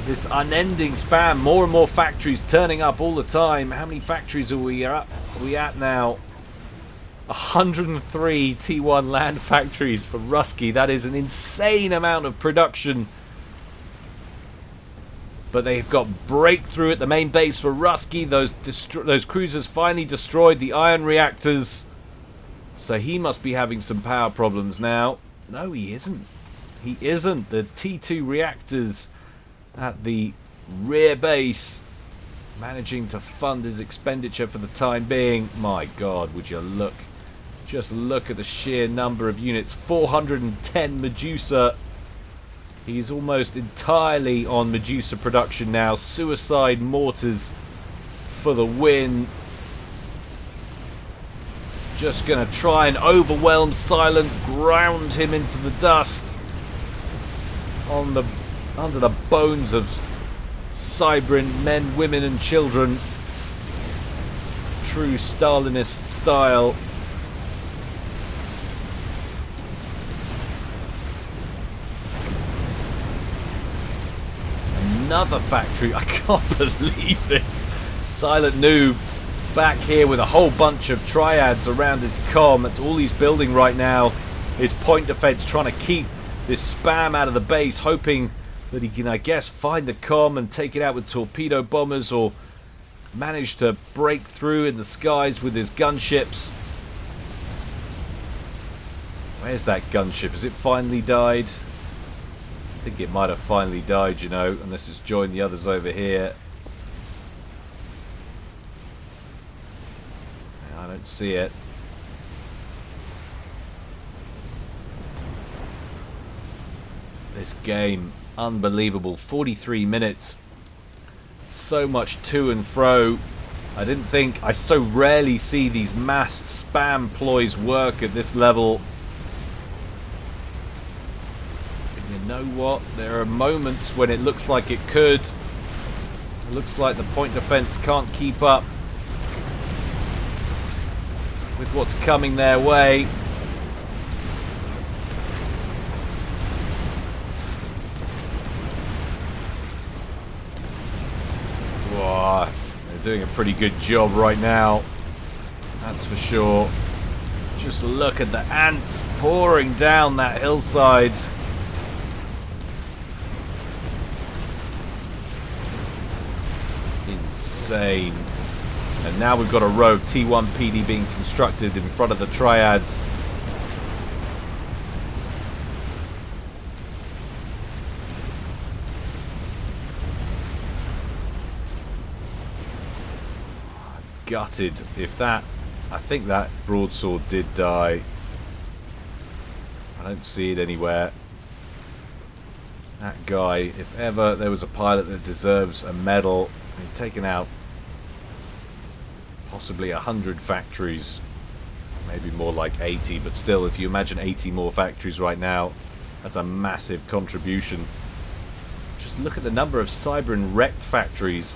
[SPEAKER 1] this unending spam, more and more factories turning up all the time. How many factories are we at now? 103 T1 land factories for RUSKIY. That is an insane amount of production. But they've got breakthrough at the main base for RUSKIY. Those cruisers finally destroyed the ion reactors. So he must be having some power problems now. No, he isn't. He isn't. The T2 reactors at the rear base managing to fund his expenditure for the time being. My God, would you look? Just look at the sheer number of units. 410 Medusa. He's almost entirely on Medusa production now. Suicide mortars for the win. Just going to try and overwhelm Silent, ground him into the dust under the bones of Cybran men, women and children. True Stalinist style. Another factory. I can't believe this. silentNoob back here with a whole bunch of triads around his comm. That's all he's building right now. His point defense, trying to keep this spam out of the base, hoping that he can, I guess, find the comm and take it out with torpedo bombers, or manage to break through in the skies with his gunships. Where's that gunship? Has it finally died? I think it might have finally died, you know, unless it's joined the others over here. I don't see it. This game, unbelievable. 43 minutes. So much to and fro. I so rarely see these massed spam ploys work at this level. You know what? There are moments when it looks like it could. It looks like the point defense can't keep up with what's coming their way. Whoa, they're doing a pretty good job right now. That's for sure. Just look at the ants pouring down that hillside. Insane. And now we've got a rogue T1 PD being constructed in front of the triads. Gutted. If that, I think that broadsword did die. I don't see it anywhere. That guy, if ever there was a pilot that deserves a medal, he's taken out possibly 100 factories, maybe more like 80, but still, if you imagine 80 more factories right now, that's a massive contribution. Just look at the number of Cybran wrecked factories.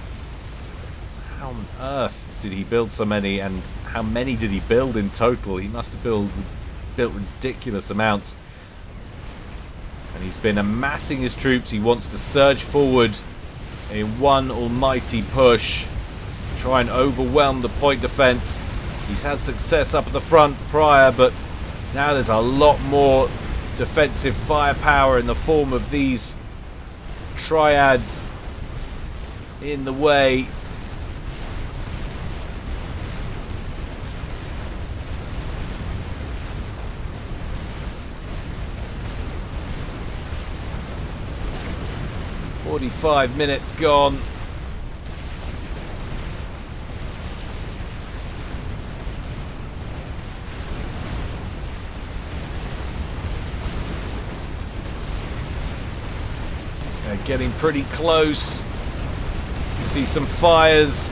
[SPEAKER 1] How on earth did he build so many, and how many did he build in total? He must have built ridiculous amounts. And he's been amassing his troops. He wants to surge forward in one almighty push, try and overwhelm the point defense. He's had success up at the front prior, but now there's a lot more defensive firepower in the form of these triads in the way. "45 minutes gone." They're getting pretty close. You see some fires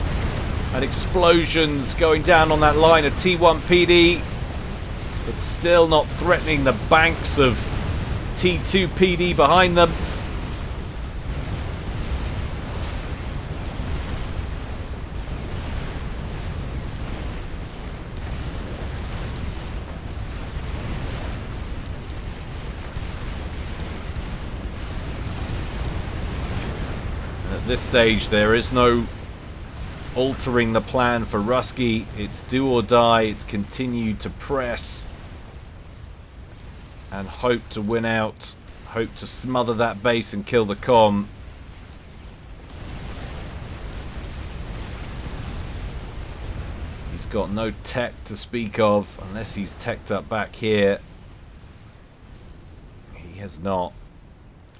[SPEAKER 1] and explosions going down on that line of T1 PD, but still not threatening the banks of T2 PD behind them. At this stage, there is no altering the plan for RUSKIY. It's do or die. It's continue to press and hope to win out. Hope to smother that base and kill the comm. got no tech to speak of, unless he's teched up back here. He has not.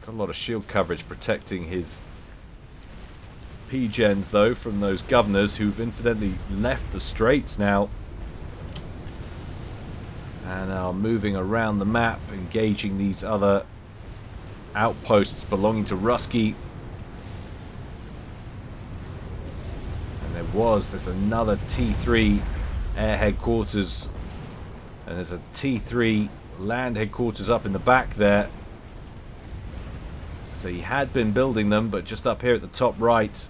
[SPEAKER 1] Got a lot of shield coverage protecting his P-gens, though, from those governors who've incidentally left the straits now. And are moving around the map, engaging these other outposts belonging to RUSKIY. There's another T3 air headquarters, and there's a T3 land headquarters up in the back there. So he had been building them, but just up here at the top right,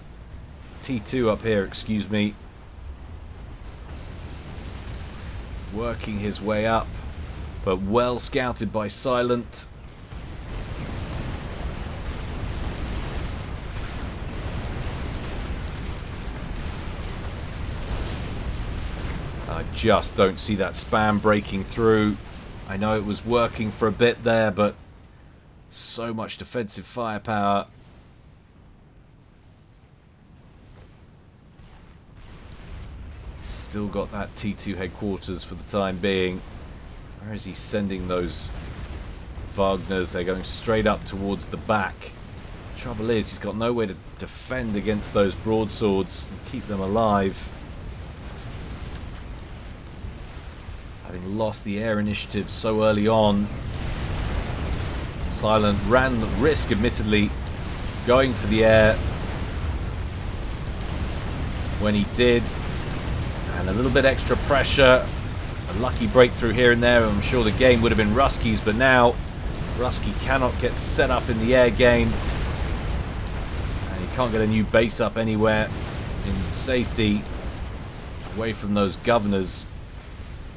[SPEAKER 1] T2 up here, excuse me, working his way up, but well scouted by Silent. I just don't see that spam breaking through. I know it was working for a bit there, but so much defensive firepower. Still got that T2 headquarters for the time being. Where is he sending those Wagners? They're going straight up towards the back. Trouble is, he's got no way to defend against those broadswords and keep them alive. Having lost the air initiative so early on, Silent ran the risk, admittedly, going for the air when he did, and a little bit extra pressure, a lucky breakthrough here and there. I'm sure the game would have been RUSKIY's, but now RUSKIY cannot get set up in the air game, and he can't get a new base up anywhere in safety away from those governors.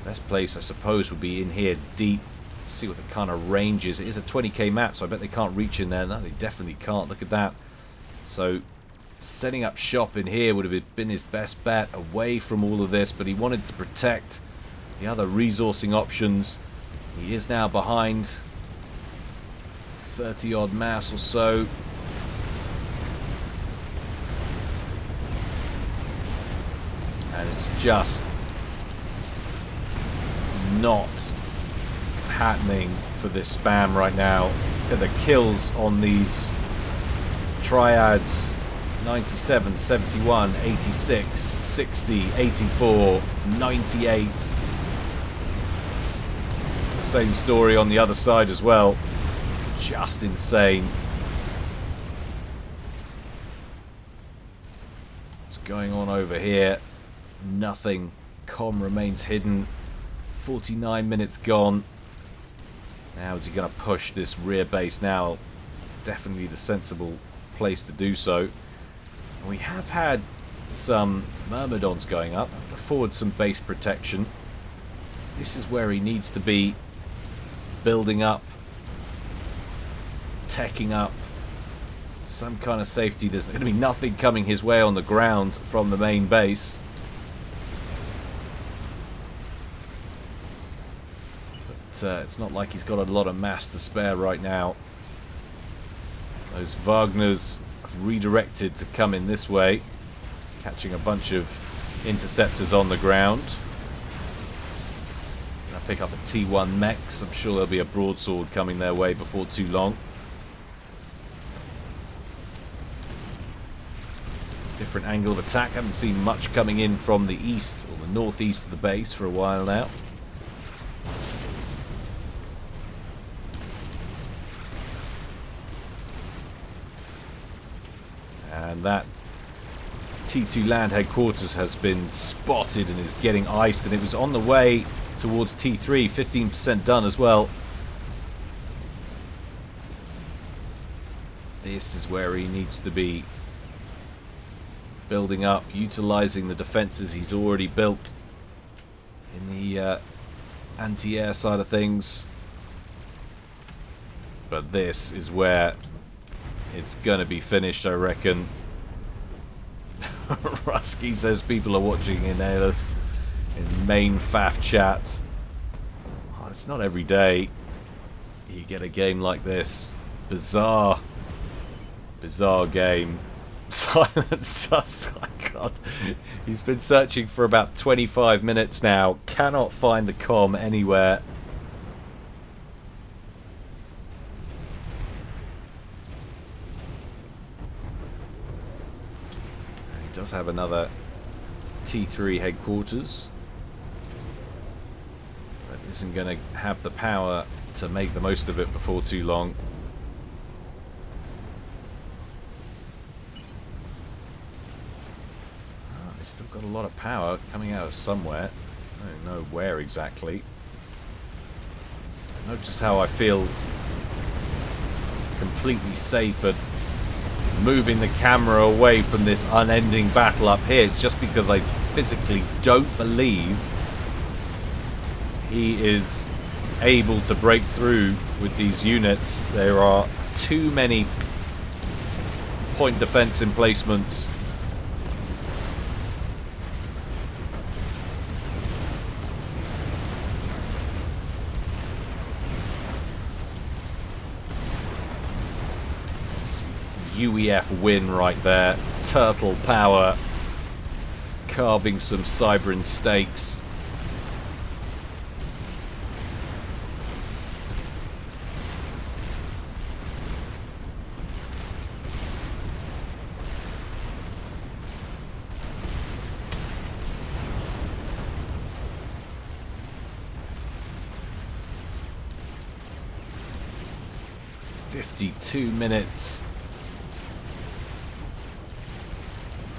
[SPEAKER 1] Best place, I suppose, would be in here deep. See what the kind of range is. It is a 20k map, so I bet they can't reach in there. No, they definitely can't. Look at that. So setting up shop in here would have been his best bet away from all of this, but he wanted to protect the other resourcing options. He is now behind 30 odd mass or so. And it's just not happening for this spam right now. Look at the kills on these triads: 97, 71, 86, 60, 84, 98. It's the same story on the other side as well. Just insane. What's going on over here? Nothing. Com remains hidden. 49 minutes gone. Now is he going to push this rear base now? Definitely the sensible place to do so. And we have had some Myrmidons going up, afford some base protection. This is where he needs to be building up, teching up, some kind of safety. There's going to be nothing coming his way on the ground from the main base. It's not like he's got a lot of mass to spare right now. Those Wagners have redirected to come in this way, catching a bunch of interceptors on the ground. I'll pick up a T1 mechs. I'm sure there'll be a broadsword coming their way before too long. Different angle of attack. Haven't seen much coming in from the east or the northeast of the base for a while now. And that T2 land headquarters has been spotted and is getting iced, and it was on the way towards T3, 15% done as well. This is where he needs to be building up, utilizing the defenses he's already built in the anti-air side of things. But this is where it's going to be finished, I reckon. RUSKIY says people are watching in Alice in main FAF chat. Oh, it's not every day you get a game like this. Bizarre game. Silence just, oh God, he's been searching for about 25 minutes now. Cannot find the comm anywhere. He does have another T3 headquarters, but isn't going to have the power to make the most of it before too long. Still got a lot of power coming out of somewhere. I don't know where exactly. Notice how I feel completely safe at moving the camera away from this unending battle up here. It's just because I physically don't believe he is able to break through with these units. There are too many point defense emplacements. UEF win right there. Turtle power. Carving some Cybran stakes. "52 minutes.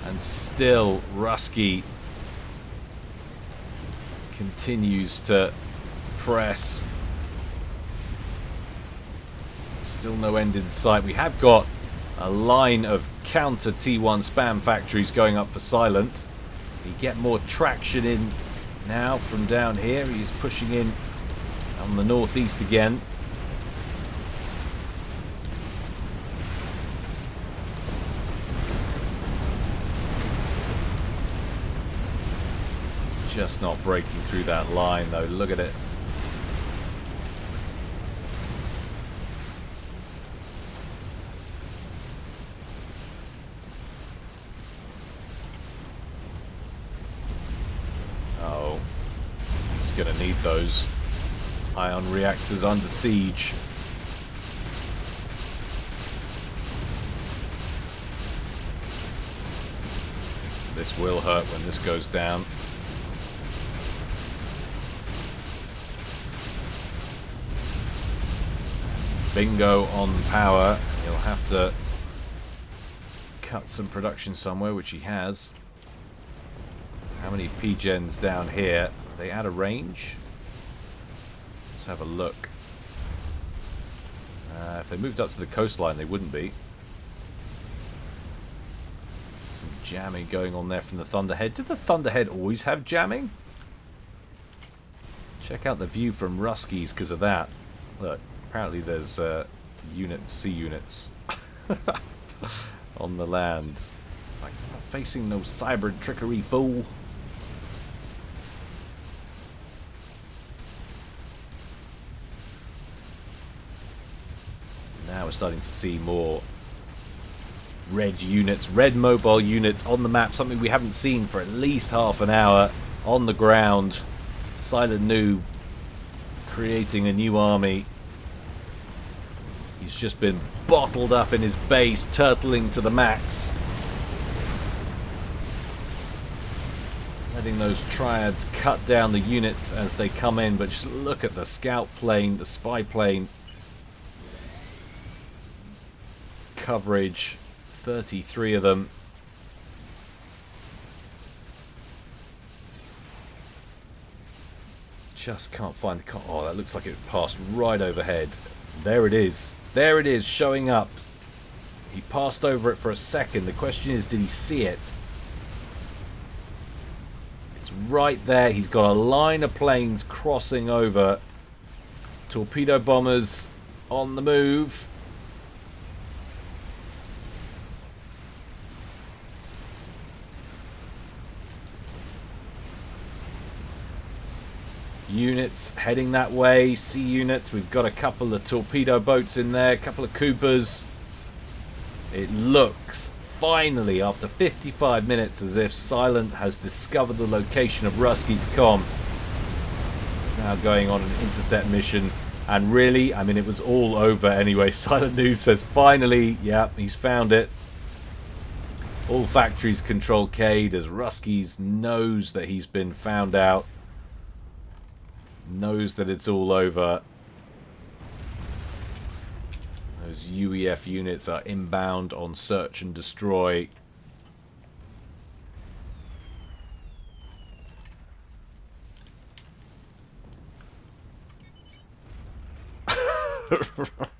[SPEAKER 1] And still RUSKIY continues to press. Still no end in sight. We have got a line of counter T1 spam factories going up for Silent. We get more traction in now from down here. He's pushing in on the northeast again. Just not breaking through that line though. Look at it. Oh, it's gonna need those ion reactors under siege. This will hurt when this goes down. Bingo on power. He'll have to cut some production somewhere, which he has. How many P-gens down here? Are they out of range? Let's have a look. If they moved up to the coastline, they wouldn't be. Some jamming going on there from the Thunderhead. Did the Thunderhead always have jamming? Check out the view from RUSKIY's because of that. Look. Apparently there's units, sea units on the land. It's like, I'm not facing no cyber trickery, fool. Now we're starting to see more red units, red mobile units on the map. Something we haven't seen for at least half an hour on the ground. silentNoob creating a new army. He's just been bottled up in his base, turtling to the max. Letting those triads cut down the units as they come in, but just look at the scout plane, the spy plane. Coverage, 33 of them. Just can't find the... Oh, that looks like it passed right overhead. There it is. There it is, showing up. He passed over it for a second. The question is, did he see it? It's right there. He's got a line of planes crossing over. Torpedo bombers on the move. Units heading that way. Sea units. We've got a couple of torpedo boats in there. A couple of Coopers. It looks finally, after 55 minutes, as if Silent has discovered the location of Ruskiy's comm. He's now going on an intercept mission. And really, I mean, it was all over anyway. silentNoob says, finally, yeah, he's found it. All factories control Cade as Ruskiy's knows that he's been found out. Knows that it's all over. Those UEF units are inbound on search and destroy.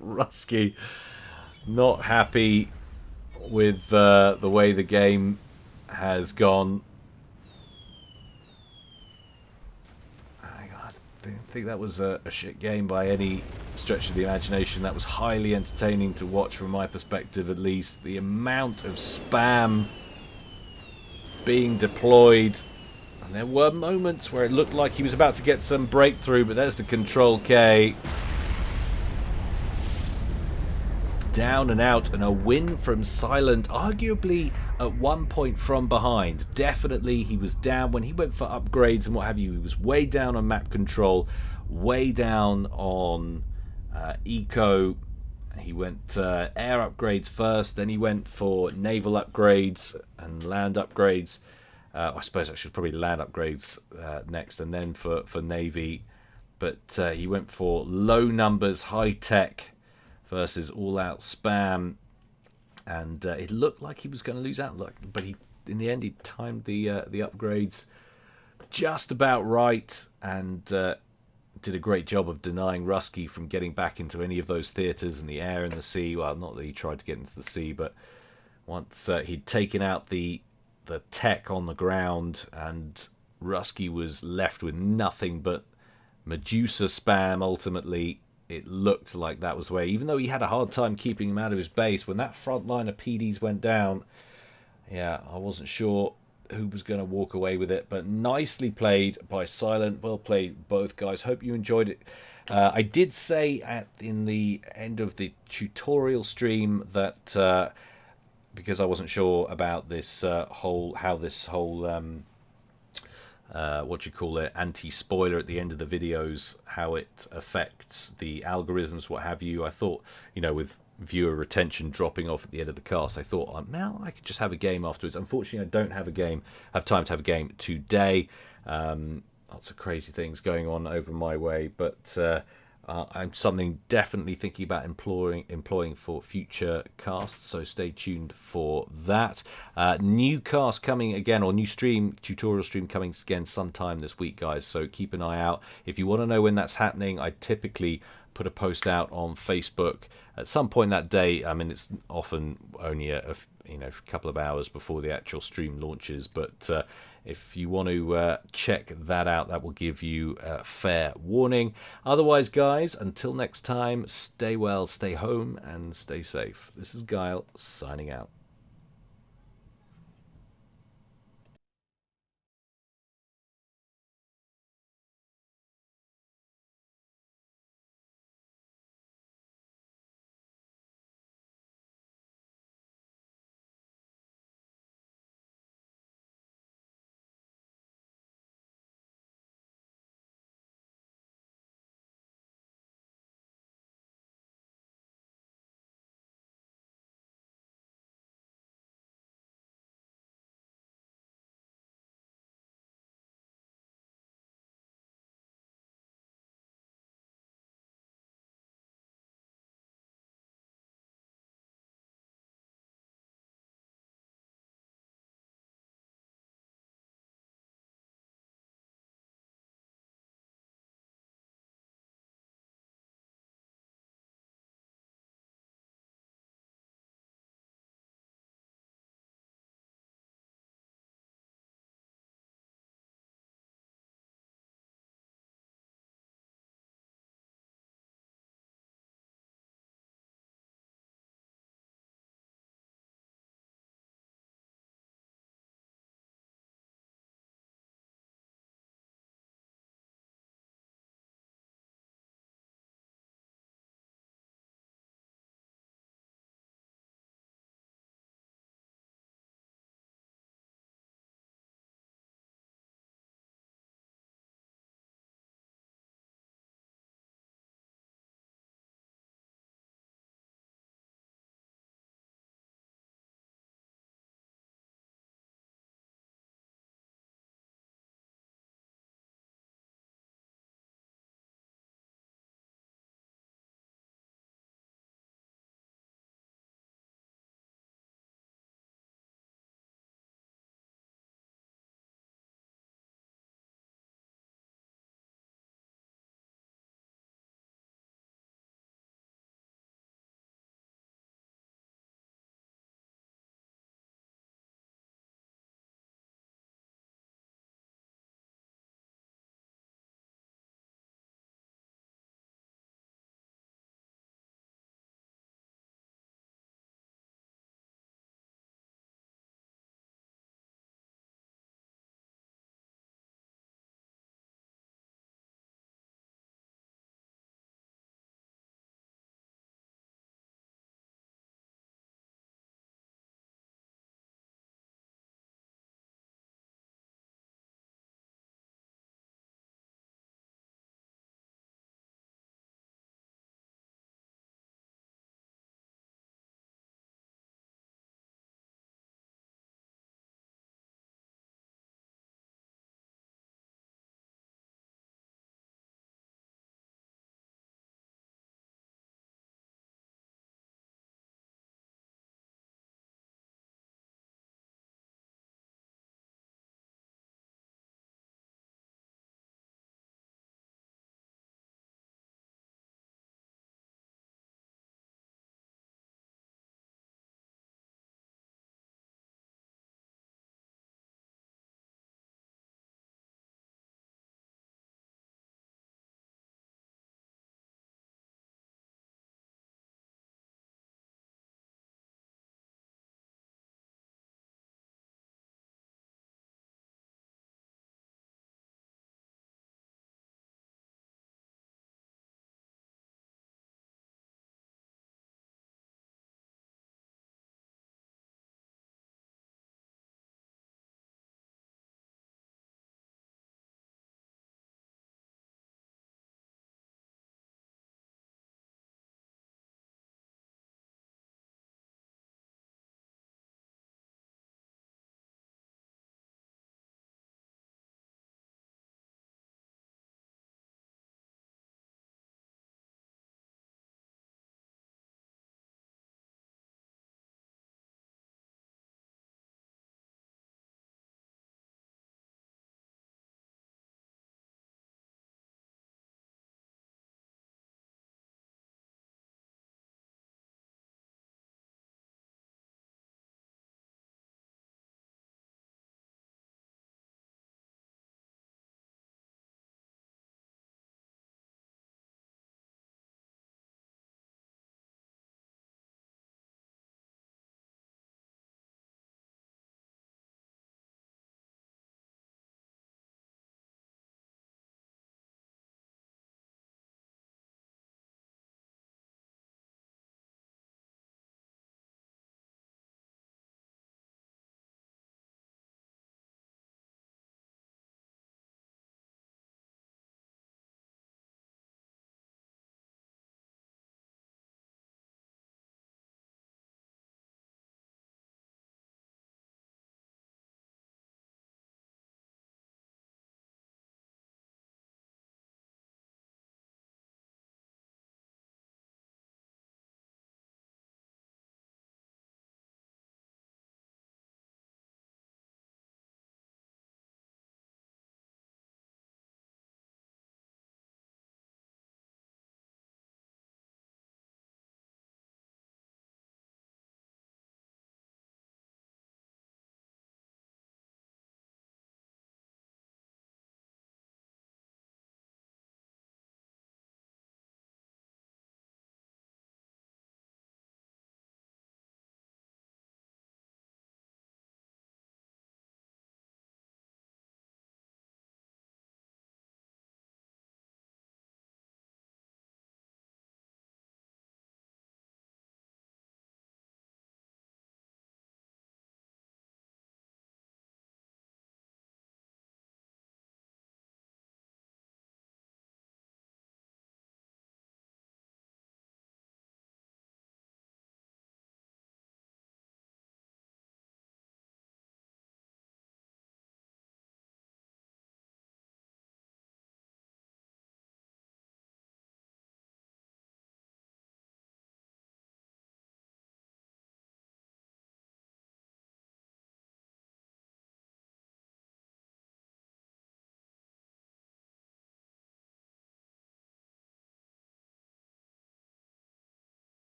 [SPEAKER 1] RUSKIY not happy with the way the game has gone. I think that was a shit game by any stretch of the imagination. That was highly entertaining to watch from my perspective, at least. The amount of spam being deployed, and there were moments where it looked like he was about to get some breakthrough, but there's the Control K. Down and out, and a win from Silent, arguably at one point from behind. Definitely he was down when he went for upgrades and what have you. He was way down on map control, way down on eco. He went air upgrades first, then he went for naval upgrades and land upgrades. I suppose I should probably land upgrades next, and then for navy. But he went for low numbers, high tech versus all-out spam, and it looked like he was going to lose out. But in the end, he timed the upgrades just about right, and did a great job of denying RUSKIY from getting back into any of those theatres in the air and the sea. Well, not that he tried to get into the sea, but once he'd taken out the tech on the ground, and RUSKIY was left with nothing but Medusa spam, ultimately. It looked like that was the way, even though he had a hard time keeping him out of his base. When that front line of PDs went down, yeah, I wasn't sure who was going to walk away with it. But nicely played by Silent. Well played, both guys. Hope you enjoyed it. I did say in the end of the tutorial stream that because I wasn't sure about this how this whole anti-spoiler at the end of the videos, how it affects the algorithms, what have you. I thought, with viewer retention dropping off at the end of the cast, I thought, now I could just have a game afterwards. Unfortunately, I don't have time to have a game today. Lots of crazy things going on over my way, but I'm something definitely thinking about employing for future casts, so stay tuned for that. New cast coming again, or new tutorial stream coming again sometime this week, guys, so keep an eye out. If you want to know when that's happening, I typically put a post out on Facebook at some point that day. I mean, it's often only a couple of hours before the actual stream launches, but if you want to check that out, that will give you a fair warning. Otherwise, guys, until next time, stay well, stay home, and stay safe. This is Guile, signing out.